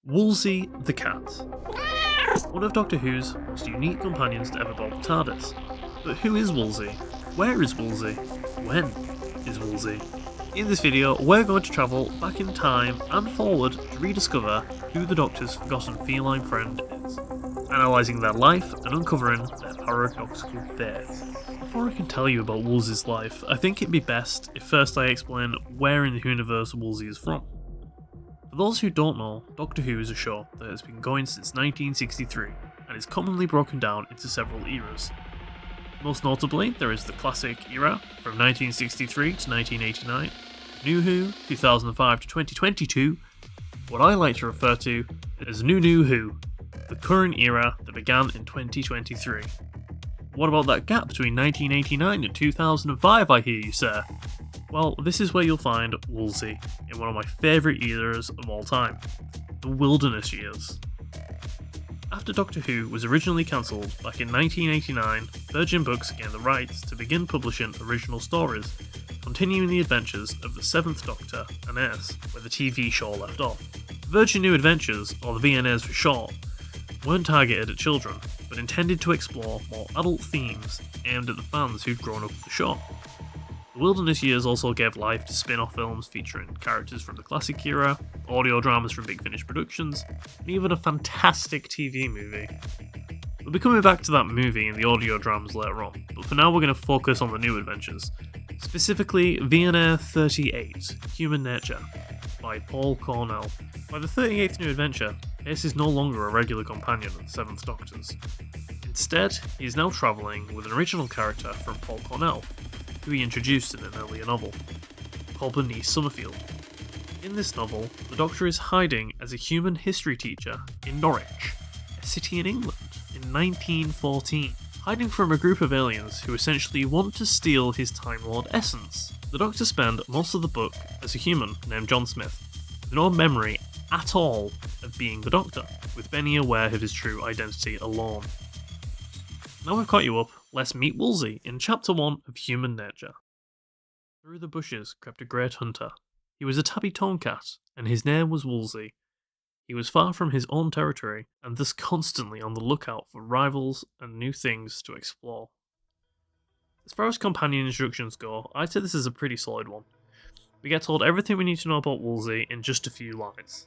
Wolsey the cat. One of Doctor Who's most unique companions to ever board the TARDIS. But who is Wolsey? Where is Wolsey? When is Wolsey? In this video, we're going to travel back in time and forward to rediscover who the Doctor's forgotten feline friend is, analysing their life and uncovering their paradoxical fates. Before I can tell you about Wolsey's life, I think it'd be best if first I explain where in the universe Wolsey is from. For those who don't know, Doctor Who is a show that has been going since 1963 and is commonly broken down into several eras. Most notably, there is the classic era from 1963 to 1989, New Who 2005 to 2022, what I like to refer to as New Who, the current era that began in 2023. What about that gap between 1989 and 2005, I hear you say? Well, this is where you'll find Wolsey in one of my favourite eras of all time, the Wilderness Years. After Doctor Who was originally cancelled back in 1989, Virgin Books gained the rights to begin publishing original stories, continuing the adventures of the 7th Doctor and Ace, where the TV show left off. Virgin New Adventures, or the VNAs for short, weren't targeted at children, but intended to explore more adult themes aimed at the fans who'd grown up with the show. The Wilderness Years also gave life to spin-off films featuring characters from the classic era, audio dramas from Big Finish Productions, and even a fantastic TV movie. We'll be coming back to that movie and the audio dramas later on, but for now we're going to focus on the new adventures, specifically VNA 38, Human Nature, by Paul Cornell. By the 38th new adventure, Ace is no longer a regular companion of the 7th Doctor's. Instead, he is now travelling with an original character from Paul Cornell, who he introduced in an earlier novel, called Bernice Summerfield. In this novel, the Doctor is hiding as a human history teacher in Norwich, a city in England, in 1914, hiding from a group of aliens who essentially want to steal his Time Lord essence. The Doctor spent most of the book as a human named John Smith, with no memory at all of being the Doctor, with Benny aware of his true identity alone. Now I've caught you up, let's meet Wolsey in Chapter 1 of Human Nature. Through the bushes crept a great hunter. He was a tabby tomcat, and his name was Wolsey. He was far from his own territory, and thus constantly on the lookout for rivals and new things to explore. As far as companion introductions go, I'd say this is a pretty solid one. We get told everything we need to know about Wolsey in just a few lines.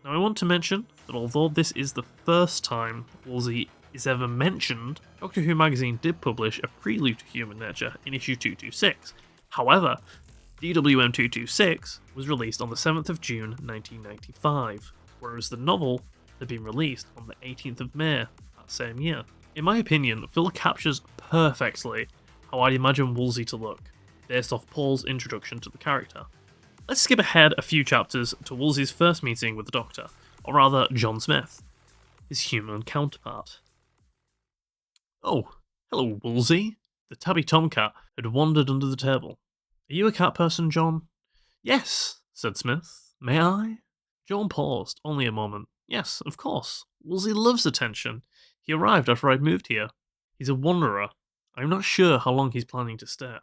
Now I want to mention that although this is the first time Wolsey is ever mentioned, Doctor Who magazine did publish a prelude to Human Nature in issue 226. However, DWM 226 was released on the 7th of June 1995, whereas the novel had been released on the 18th of May that same year. In my opinion, Phil captures perfectly how I'd imagine Wolsey to look, based off Paul's introduction to the character. Let's skip ahead a few chapters to Wolsey's first meeting with the Doctor, or rather John Smith, his human counterpart. Oh, hello Wolsey. The tabby tomcat had wandered under the table. Are you a cat person, John? Yes, said Smith. May I? John paused, only a moment. Yes, of course. Wolsey loves attention. He arrived after I'd moved here. He's a wanderer. I'm not sure how long he's planning to stay.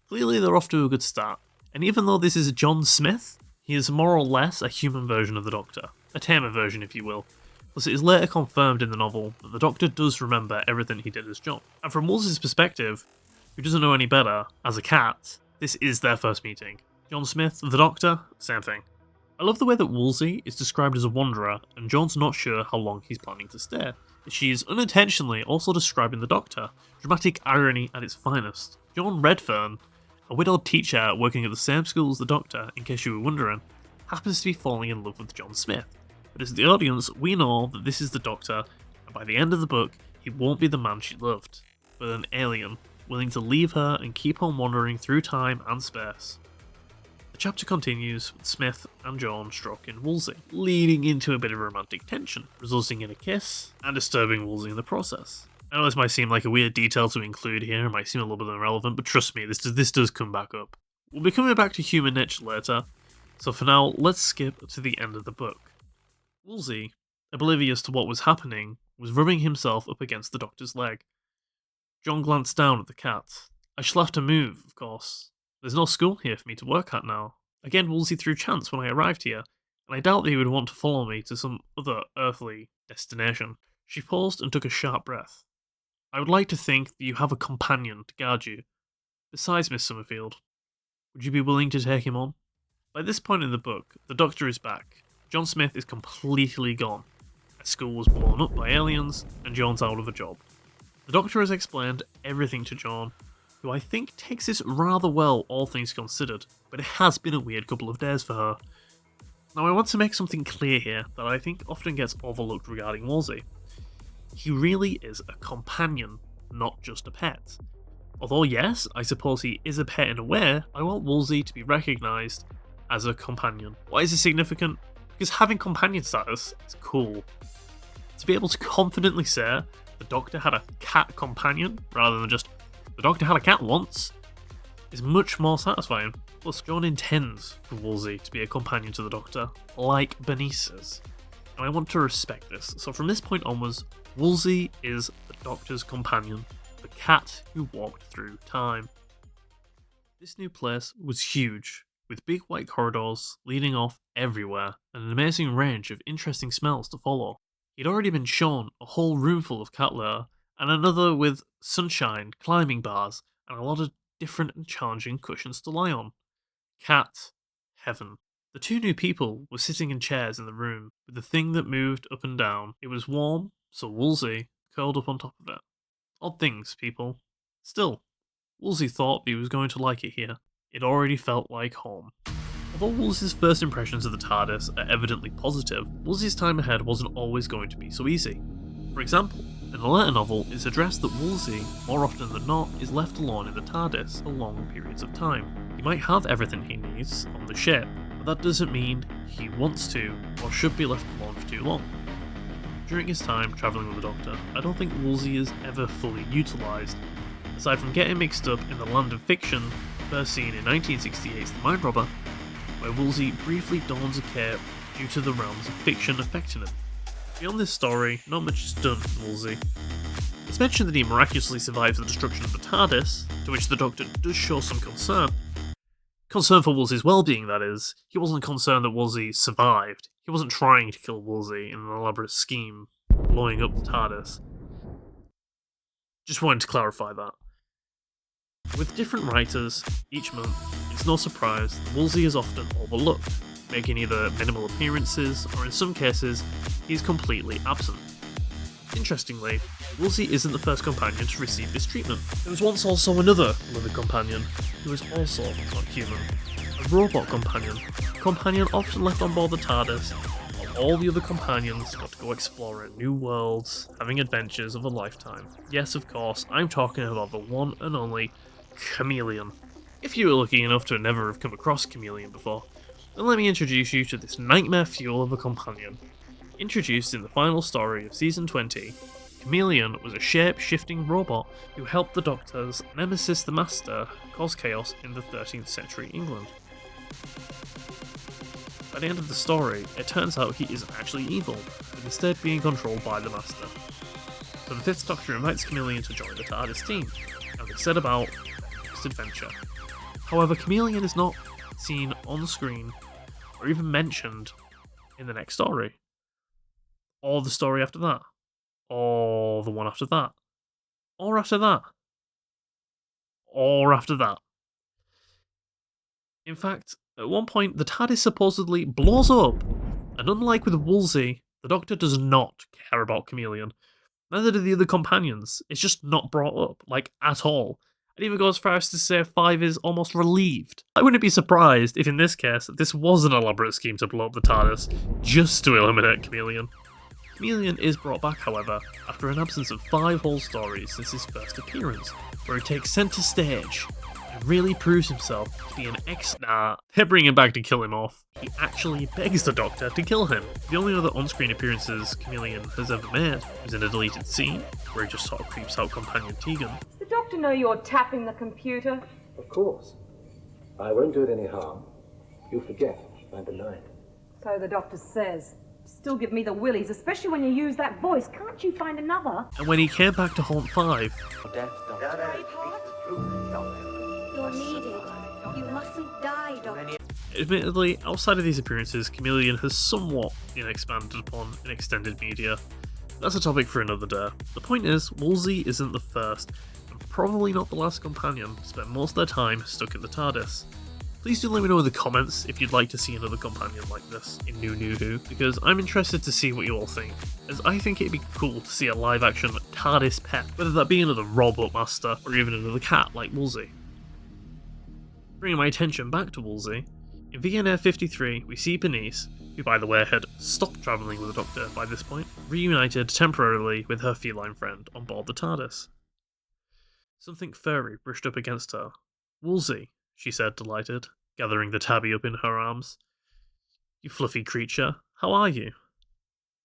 Clearly they're off to a good start, and even though this is John Smith, he is more or less a human version of the Doctor. A tamer version, if you will. Plus, it is later confirmed in the novel that the Doctor does remember everything he did as John. And from Wolsey's perspective, who doesn't know any better, as a cat, this is their first meeting. John Smith, the Doctor, same thing. I love the way that Wolsey is described as a wanderer, and John's not sure how long he's planning to stay. She is unintentionally also describing the Doctor, dramatic irony at its finest. John Redfern, a widowed teacher working at the same school as the Doctor, in case you were wondering, happens to be falling in love with John Smith. But as the audience, we know that this is the Doctor, and by the end of the book, he won't be the man she loved, but an alien, willing to leave her and keep on wandering through time and space. The chapter continues with Smith and John stroking Wolsey, leading into a bit of romantic tension, resulting in a kiss, and disturbing Wolsey in the process. I know this might seem like a weird detail to include here, it might seem a little bit irrelevant, but trust me, this does come back up. We'll be coming back to Human Nature later, so for now, let's skip to the end of the book. Wolsey, oblivious to what was happening, was rubbing himself up against the Doctor's leg. John glanced down at the cat. I shall have to move, of course. There's no school here for me to work at now. Again, Wolsey threw chance when I arrived here. and I doubt that he would want to follow me to some other earthly destination. She paused and took a sharp breath. I would like to think that you have a companion to guard you. Besides, Miss Summerfield, would you be willing to take him on? By this point in the book, the Doctor is back. John Smith is completely gone. A school was blown up by aliens, and John's out of a job. The Doctor has explained everything to John, who I think takes this rather well, all things considered, but it has been a weird couple of days for her. Now I want to make something clear here that I think often gets overlooked regarding Wolsey. He really is a companion, not just a pet. Although yes, I suppose he is a pet in a way, I want Wolsey to be recognised as a companion. Why is this significant? Because having companion status is cool. To be able to confidently say the Doctor had a cat companion, rather than just the Doctor had a cat once, is much more satisfying. Plus, John intends for Wolsey to be a companion to the Doctor, like Bernice is. And I want to respect this, so from this point onwards, Wolsey is the Doctor's companion, the cat who walked through time. This new place was huge, with big white corridors leading off everywhere, and an amazing range of interesting smells to follow. He'd already been shown a whole room full of cat litter, and another with sunshine, climbing bars, and a lot of different and challenging cushions to lie on. Cat heaven. The two new people were sitting in chairs in the room, with the thing that moved up and down. It was warm, so Wolsey curled up on top of it. Odd things, people. Still, Wolsey thought he was going to like it here. It already felt like home. Although Wolsey's first impressions of the TARDIS are evidently positive, Wolsey's time ahead wasn't always going to be so easy. For example, in the later novel, it's addressed that Wolsey, more often than not, is left alone in the TARDIS for long periods of time. He might have everything he needs on the ship, but that doesn't mean he wants to or should be left alone for too long. During his time travelling with the Doctor, I don't think Wolsey is ever fully utilised. Aside from getting mixed up in the land of fiction, first seen in 1968's The Mind Robber, where Wolsey briefly dons a cape due to the realms of fiction affecting him. Beyond this story, not much is done with Wolsey. It's mentioned that he miraculously survives the destruction of the TARDIS, to which the Doctor does show some concern. Concern for Wolsey's well-being, that is. He wasn't concerned that Wolsey survived. He wasn't trying to kill Wolsey in an elaborate scheme, blowing up the TARDIS. Just wanted to clarify that. With different writers each month, it's no surprise that Wolsey is often overlooked, making either minimal appearances, or in some cases, he's completely absent. Interestingly, Wolsey isn't the first companion to receive this treatment. There was once also another living companion, who was also not human. A robot companion. A companion often left on board the TARDIS, while all the other companions got to go exploring new worlds, having adventures of a lifetime. Yes, of course, I'm talking about the one and only Chameleon. If you were lucky enough to never have come across Chameleon before, then let me introduce you to this nightmare fuel of a companion. Introduced in the final story of Season 20, Chameleon was a shape-shifting robot who helped the Doctor's nemesis the Master cause chaos in the 13th century England. By the end of the story, it turns out he isn't actually evil, but instead being controlled by the Master. So the 5th Doctor invites Chameleon to join the TARDIS team, and they set about this adventure. However, Chameleon is not seen on screen or even mentioned in the next story, or the story after that, or the one after that, or after that, or after that. In fact, at one point, the TARDIS supposedly blows up, and unlike with Wolsey, the Doctor does not care about Chameleon. Neither do the other companions. It's just not brought up, like, at all. I'd even go as far as to say 5 is almost relieved. I wouldn't be surprised if in this case, this was an elaborate scheme to blow up the TARDIS, just to eliminate Chameleon. Chameleon is brought back, however, after an absence of 5 whole stories since his first appearance, where he takes centre stage and really proves himself to be an they bring him back to kill him off. He actually begs the Doctor to kill him. The only other on-screen appearances Chameleon has ever made is in a deleted scene, where he just sort of creeps out companion Tegan. Does the Doctor know you're tapping the computer? Of course. I won't do it any harm. You forget I'm benign. So the Doctor says. Still give me the willies, especially when you use that voice. Can't you find another? And when he came back to haunt 5, You're needed. You mustn't die, Doctor. Admittedly, outside of these appearances, Chameleon has somewhat been expanded upon in extended media. That's a topic for another day. The point is, Wolsey isn't the first, and probably not the last companion to spend most of their time stuck in the TARDIS. Please do let me know in the comments if you'd like to see another companion like this in New Who, because I'm interested to see what you all think, as I think it'd be cool to see a live-action TARDIS pet, whether that be another robot master or even another cat like Wolsey. Bringing my attention back to Wolsey, in VNF 53 we see Bernice, who by the way had stopped travelling with the Doctor by this point, reunited temporarily with her feline friend on board the TARDIS. Something furry brushed up against her. "Wolsey," she said, delighted, gathering the tabby up in her arms. "You fluffy creature, how are you?"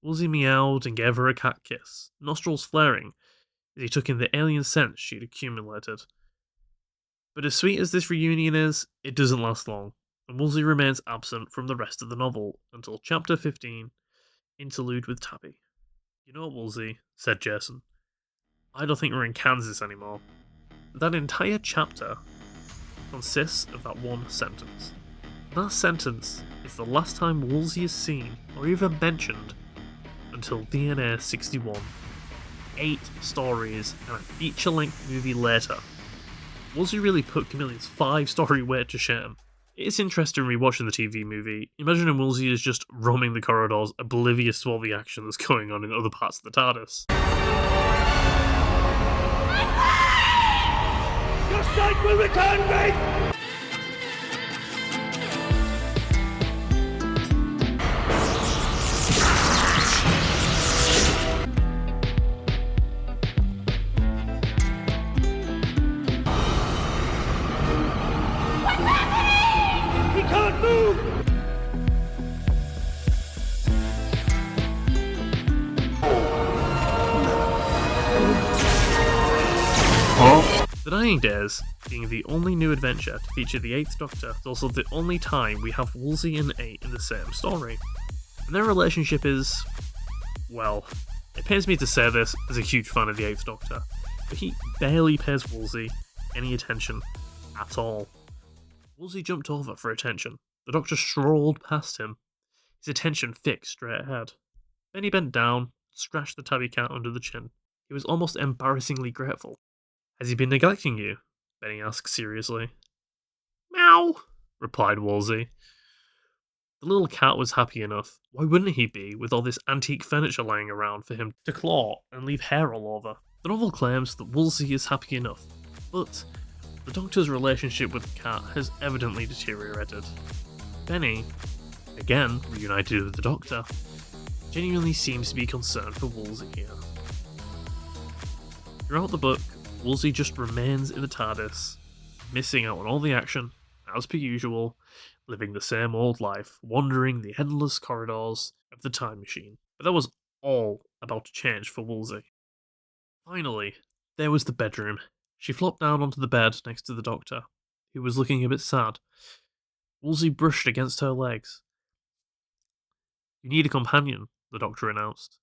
Wolsey meowed and gave her a cat kiss, nostrils flaring, as he took in the alien scents she'd accumulated. But as sweet as this reunion is, it doesn't last long, and Wolsey remains absent from the rest of the novel until Chapter 15, Interlude with Tabby. "You know, Wolsey," said Jason, "I don't think we're in Kansas anymore." That entire chapter consists of that one sentence. That sentence is the last time Wolsey is seen or even mentioned until VNA 61. 8 stories and a feature-length movie later. Wolsey really put Chameleon's 5-story weight to shame. It's interesting rewatching the TV movie, imagining Wolsey is just roaming the corridors, oblivious to all the action that's going on in other parts of the TARDIS. Your sight will return, Wraith! He can't move! The Dying Days, being the only new adventure to feature the 8th Doctor, is also the only time we have Wolsey and 8 in the same story. And their relationship is, well, it pains me to say this as a huge fan of the 8th Doctor, but he barely pays Wolsey any attention at all. Wolsey jumped over for attention. The Doctor strolled past him, his attention fixed straight ahead. Then he bent down, scratched the tabby cat under the chin. He was almost embarrassingly grateful. "Has he been neglecting you?" Benny asked seriously. "Meow," replied Wolsey. The little cat was happy enough. Why wouldn't he be, with all this antique furniture lying around for him to claw and leave hair all over? The novel claims that Wolsey is happy enough, but the Doctor's relationship with the cat has evidently deteriorated. Benny, again reunited with the Doctor, genuinely seems to be concerned for Wolsey here. Throughout the book, Wolsey just remains in the TARDIS, missing out on all the action, as per usual, living the same old life, wandering the endless corridors of the time machine. But that was all about to change for Wolsey. Finally, there was the bedroom. She flopped down onto the bed next to the Doctor, who was looking a bit sad. Wolsey brushed against her legs. "You need a companion," the Doctor announced.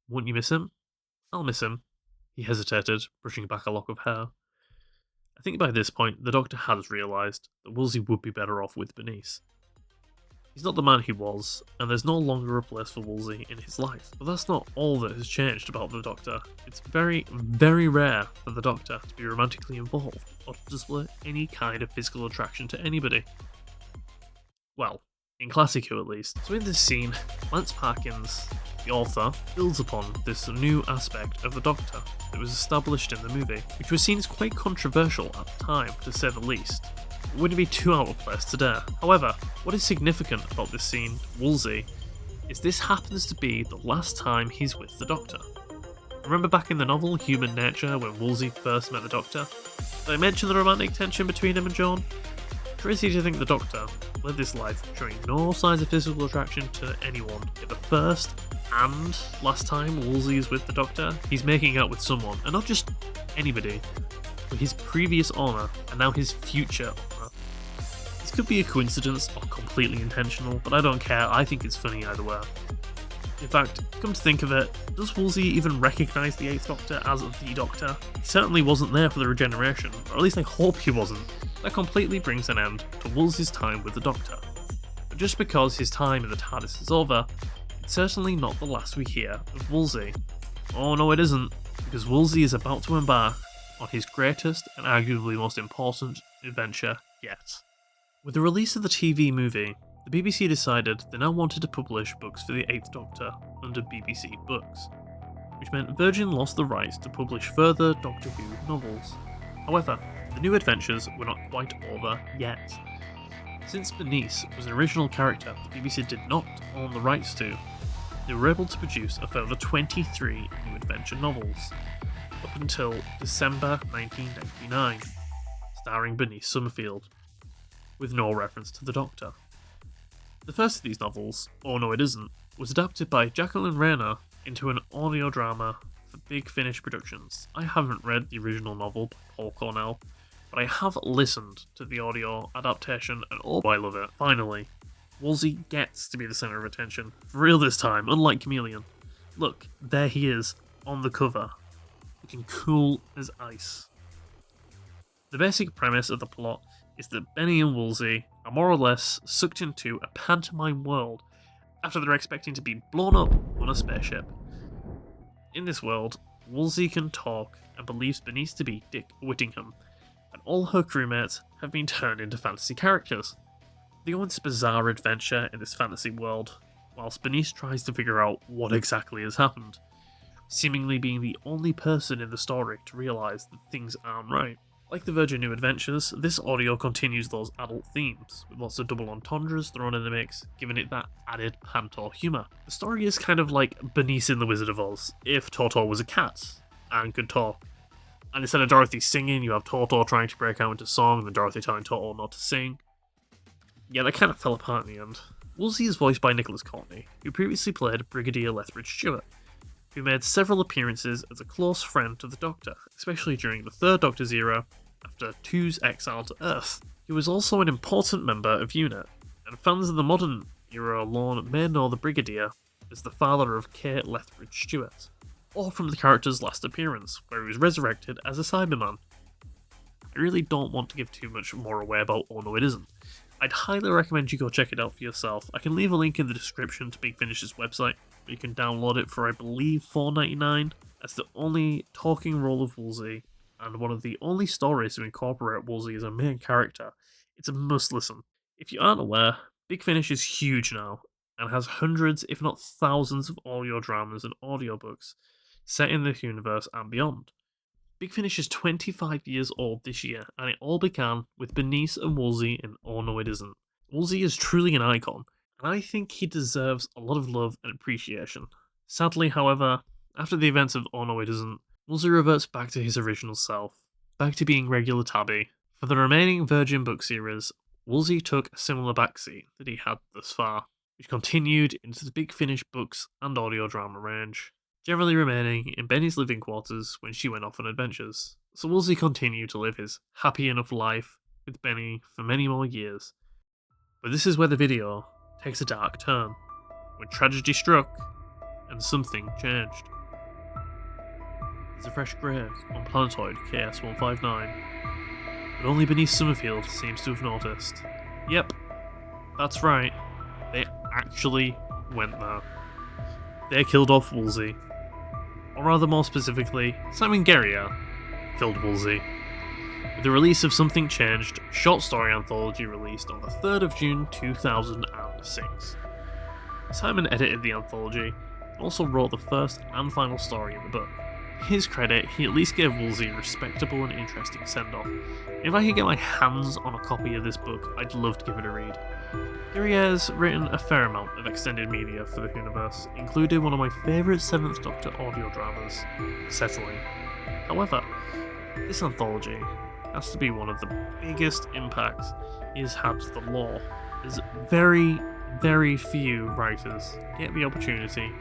"Won't you miss him?" "I'll miss him." He hesitated, brushing back a lock of hair. I think by this point, the Doctor has realised that Wolsey would be better off with Bernice. He's not the man he was, and there's no longer a place for Wolsey in his life. But that's not all that has changed about the Doctor. It's very, very rare for the Doctor to be romantically involved, or to display any kind of physical attraction to anybody. Well, in Classic Who at least. So in this scene, Lance Parkins, the author, builds upon this new aspect of the Doctor that was established in the movie, which was seen as quite controversial at the time, to say the least. It wouldn't be too out of place today. However, what is significant about this scene, Wolsey, is this happens to be the last time he's with the Doctor. Remember back in the novel Human Nature when Wolsey first met the Doctor? Did I mention the romantic tension between him and Joan? Crazy to think the Doctor led this life showing no signs of physical attraction to anyone. Yet the first and last time Wolsey is with the Doctor, he's making out with someone, and not just anybody, but his previous owner and now his future owner. This could be a coincidence or completely intentional, but I don't care, I think it's funny either way. In fact, come to think of it, does Wolsey even recognise the 8th Doctor as the Doctor? He certainly wasn't there for the regeneration, or at least I hope he wasn't. That completely brings an end to Wolsey's time with the Doctor. just because his time in the TARDIS is over, it's certainly not the last we hear of Wolsey. Oh no, it isn't, because Wolsey is about to embark on his greatest and arguably most important adventure yet. With the release of the TV movie, the BBC decided they now wanted to publish books for the 8th Doctor under BBC Books, which meant Virgin lost the rights to publish further Doctor Who novels. However, the new adventures were not quite over yet. Since Bernice was an original character the BBC did not own the rights to, they were able to produce a further 23 new adventure novels, up until December 1999, starring Bernice Summerfield, with no reference to the Doctor. The first of these novels, Oh No It Isn't, was adapted by Jacqueline Rayner into an audio drama for Big Finish Productions. I haven't read the original novel by Paul Cornell, but I have listened to the audio adaptation and oh, I love it. Finally, Wolsey gets to be the centre of attention, for real this time, unlike Chameleon. Look, there he is, on the cover, looking cool as ice. The basic premise of the plot is that Benny and Wolsey are more or less sucked into a pantomime world after they're expecting to be blown up on a spaceship. In this world, Wolsey can talk and believes Bernice to be Dick Whittingham, and all her crewmates have been turned into fantasy characters. They go on this bizarre adventure in this fantasy world, whilst Bernice tries to figure out what exactly has happened, seemingly being the only person in the story to realise that things aren't right. Like the Virgin New Adventures, this audio continues those adult themes, with lots of double entendres thrown in the mix, giving it that added panto humour. The story is kind of like Bernice in The Wizard of Oz, if Toto was a cat and could talk. And instead of Dorothy singing, you have Toto trying to break out into song, and then Dorothy telling Toto not to sing. Yeah, that kind of fell apart in the end. Wolsey is voiced by Nicholas Courtney, who previously played Brigadier Lethbridge Stewart, who made several appearances as a close friend to the Doctor, especially during the Third Doctor's era, after Two's exile to Earth. He was also an important member of UNIT, and fans of the modern era alone may know the Brigadier as the father of Kate Lethbridge Stewart, or from the character's last appearance, where he was resurrected as a Cyberman. I really don't want to give too much more away about Oh No It Isn't. I'd highly recommend you go check it out for yourself. I can leave a link in the description to Big Finish's website, where you can download it for I believe $4.99. As the only talking role of Wolsey, and one of the only stories to incorporate Wolsey as a main character, it's a must listen. If you aren't aware, Big Finish is huge now, and has hundreds if not thousands of audio dramas and audiobooks set in the universe and beyond. Big Finish is 25 years old this year, and it all began with Bernice and Wolsey in Oh No It Isn't. Wolsey is truly an icon, and I think he deserves a lot of love and appreciation. Sadly, however, after the events of Oh No It Isn't, Wolsey reverts back to his original self, back to being regular Tabby. For the remaining Virgin book series, Wolsey took a similar backseat that he had thus far, which continued into the Big Finish books and audio drama range, generally remaining in Benny's living quarters when she went off on adventures. So Wolsey continued to live his happy enough life with Benny for many more years. But this is where the video takes a dark turn, when tragedy struck and something changed. There's a fresh grave on planetoid KS-159, but only Bernice Summerfield seems to have noticed. Yep, that's right, they actually went there. They killed off Wolsey. Or rather more specifically, Simon Guerrier killed Wolsey. With the release of Something Changed, short story anthology released on the 3rd of June 2006. Simon edited the anthology and also wrote the first and final story in the book. To his credit, he at least gave Wolsey a respectable and interesting send-off. If I could get my hands on a copy of this book, I'd love to give it a read. Guerrier's written a fair amount of extended media for the universe, including one of my favourite 7th Doctor audio dramas, Settling. However, this anthology has to be one of the biggest impacts he has had to the lore, as very, very few writers get the opportunity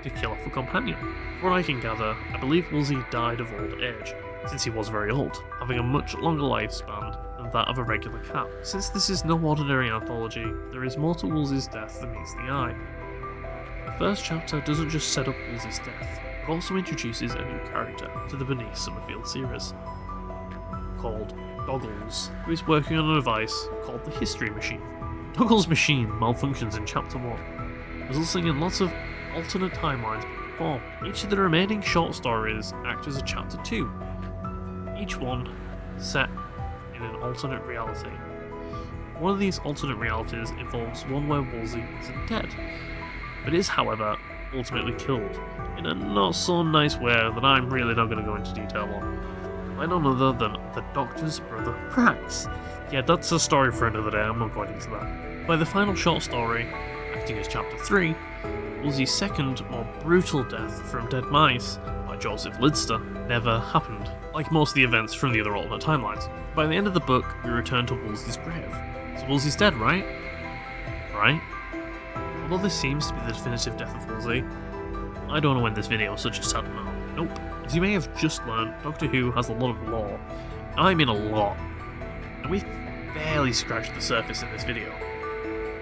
to kill off a companion. From what I can gather, I believe Wolsey died of old age, since he was very old, having a much longer lifespan than that of a regular cat. Since this is no ordinary anthology, there is more to Wolsey's death than meets the eye. The first chapter doesn't just set up Wolsey's death, but also introduces a new character to the Bernice Summerfield series, called Goggles, who is working on a device called the History Machine. Dougall's machine malfunctions in Chapter 1, resulting in lots of alternate timelines being formed. Each of the remaining short stories act as a Chapter 2, each one set in an alternate reality. One of these alternate realities involves one where Wolsey isn't dead, but is, however, ultimately killed in a not so nice way that I'm really not going to go into detail on, by none other than the Doctor's brother Prax. Yeah, that's a story for another day, I'm not going into that. By the final short story, acting as Chapter 3, Wolsey's second, more brutal death from dead mice by Joseph Lidster never happened, like most of the events from the other alternate timelines. By the end of the book, we return to Wolsey's grave. So Wolsey's dead, right? Right? Although this seems to be the definitive death of Wolsey, I don't know when this video is such a sad note. Nope. As you may have just learned, Doctor Who has a lot of lore. I mean a lot. And we've barely scratched the surface in this video.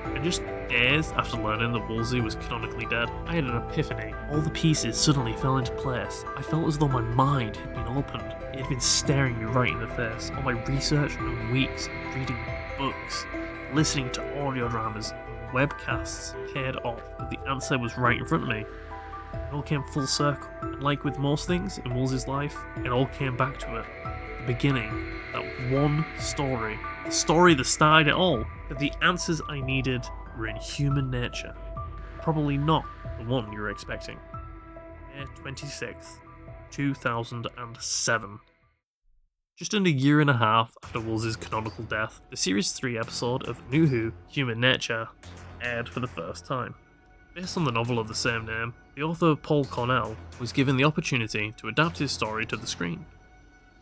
And just days after learning that Wolsey was canonically dead, I had an epiphany. All the pieces suddenly fell into place. I felt as though my mind had been opened. It had been staring me right in the face. All my research and weeks of reading books, listening to audio dramas, webcasts paid off, but the answer was right in front of me. It all came full circle, and like with most things in Wolsey's life, it all came back to it. The beginning, that one story, the story that started it all, that the answers I needed were in human nature. Probably not the one you were expecting. May 26th, 2007. Just under a year and a half after Wolsey's canonical death, the Series 3 episode of New Who, Human Nature, aired for the first time. Based on the novel of the same name, the author Paul Cornell was given the opportunity to adapt his story to the screen.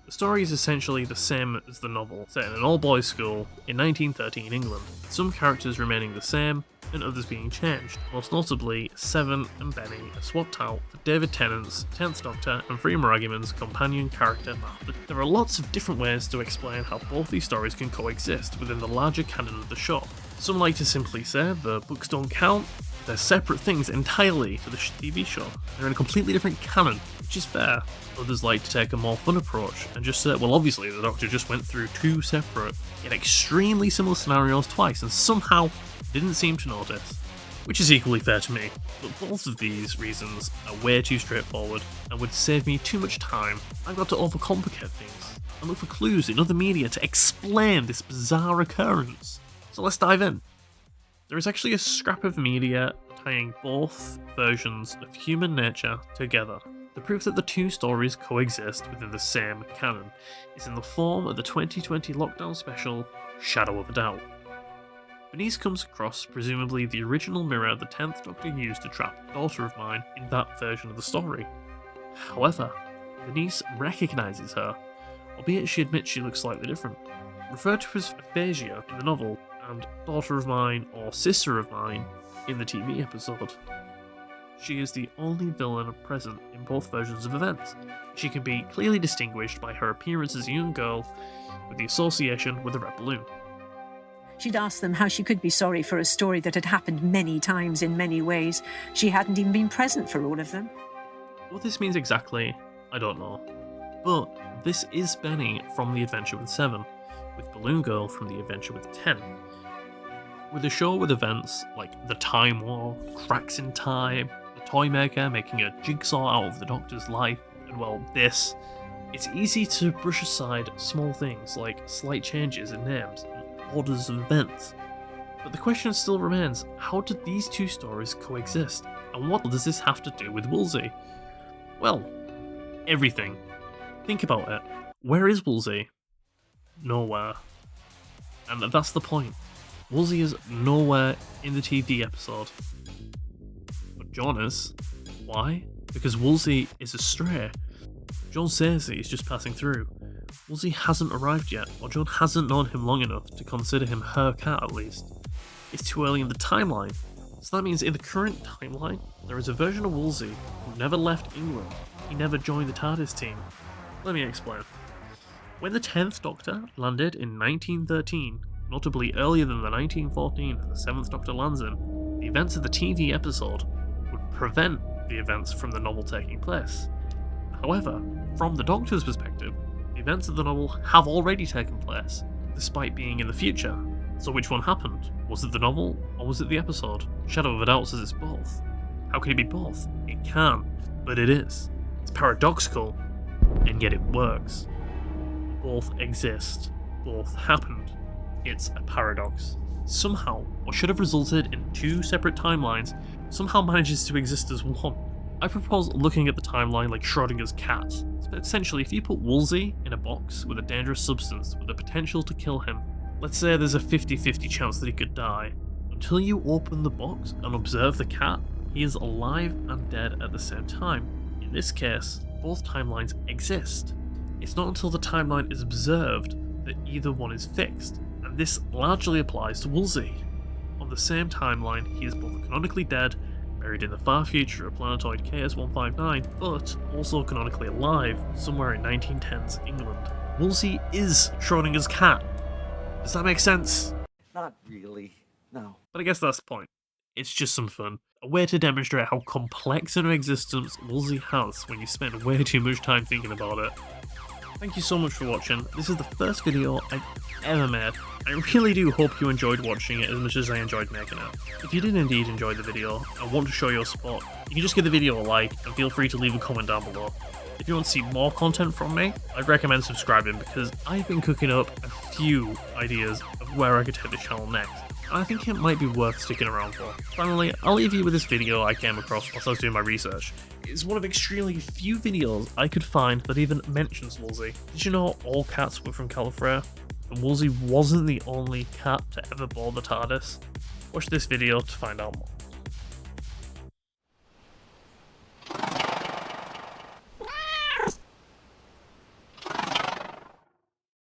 The story is essentially the same as the novel, set in an all-boys school in 1913 England, with some characters remaining the same and others being changed. Most notably, Seven and Benny are swapped out for David Tennant's 10th Doctor and Freema Raggiman's companion character Martha. There are lots of different ways to explain how both these stories can coexist within the larger canon of the show. Some like to simply say the books don't count, they're separate things entirely to the TV show. They're in a completely different canon, which is fair. Others like to take a more fun approach and just say, well, obviously the Doctor just went through two separate, yet extremely similar scenarios twice and somehow didn't seem to notice. Which is equally fair to me, but both of these reasons are way too straightforward and would save me too much time. I've got to overcomplicate things and look for clues in other media to explain this bizarre occurrence. So let's dive in. There is actually a scrap of media tying both versions of human nature together. The proof that the two stories coexist within the same canon is in the form of the 2020 lockdown special, Shadow of a Doubt. Bernice comes across presumably the original mirror the 10th Doctor used to trap a daughter of mine in that version of the story. However, Bernice recognises her, albeit she admits she looks slightly different. Referred to as aphasia in the novel, and daughter of mine or sister of mine in the TV episode. She is the only villain present in both versions of events. She can be clearly distinguished by her appearance as a young girl with the association with a red balloon. She'd asked them how she could be sorry for a story that had happened many times in many ways. She hadn't even been present for all of them. What this means exactly, I don't know. But this is Benny from The Adventure with Seven, with Balloon Girl from The Adventure with 10. With a show with events like the Time War, cracks in time, the Toymaker making a jigsaw out of the Doctor's life, and well, this, it's easy to brush aside small things like slight changes in names and orders of events. But the question still remains, how did these two stories coexist? And what does this have to do with Wolsey? Well, everything. Think about it. Where is Wolsey? Nowhere. And that's the point. Wolsey is nowhere in the TV episode. But John is. Why? Because Wolsey is astray. John says that he's just passing through. Wolsey hasn't arrived yet, or John hasn't known him long enough to consider him her cat at least. It's too early in the timeline. So that means in the current timeline, there is a version of Wolsey who never left England. He never joined the TARDIS team. Let me explain. When the 10th Doctor landed in 1913, notably earlier than the 1914 that the 7th Doctor lands in, the events of the TV episode would prevent the events from the novel taking place. However, from the Doctor's perspective, the events of the novel have already taken place, despite being in the future. So which one happened? Was it the novel, or was it the episode? Shadow of a Doubt says it's both. How can it be both? It can, but it is. It's paradoxical, and yet it works. Both exist, both happened. It's a paradox. Somehow, what should have resulted in 2 separate timelines somehow manages to exist as one. I propose looking at the timeline like Schrodinger's cat. Essentially, if you put Wolsey in a box with a dangerous substance with the potential to kill him, let's say there's a 50-50 chance that he could die. Until you open the box and observe the cat, he is alive and dead at the same time. In this case, both timelines exist. It's not until the timeline is observed that either one is fixed, and this largely applies to Wolsey. On the same timeline, he is both canonically dead, buried in the far future of planetoid KS-159, but also canonically alive somewhere in 1910s England. Wolsey is Schrodinger's cat. Does that make sense? Not really, no. But I guess that's the point. It's just some fun. A way to demonstrate how complex an existence Wolsey has when you spend way too much time thinking about it. Thank you so much for watching. This is the first video I've ever made. I really do hope you enjoyed watching it as much as I enjoyed making it. If you did indeed enjoy the video and want to show your support, you can just give the video a like and feel free to leave a comment down below. If you want to see more content from me, I'd recommend subscribing because I've been cooking up a few ideas of where I could take the channel next. I think it might be worth sticking around for. Finally, I'll leave you with this video I came across whilst I was doing my research. It's one of extremely few videos I could find that even mentions Wolsey. Did you know all cats were from Califrey? And Wolsey wasn't the only cat to ever board the TARDIS? Watch this video to find out more.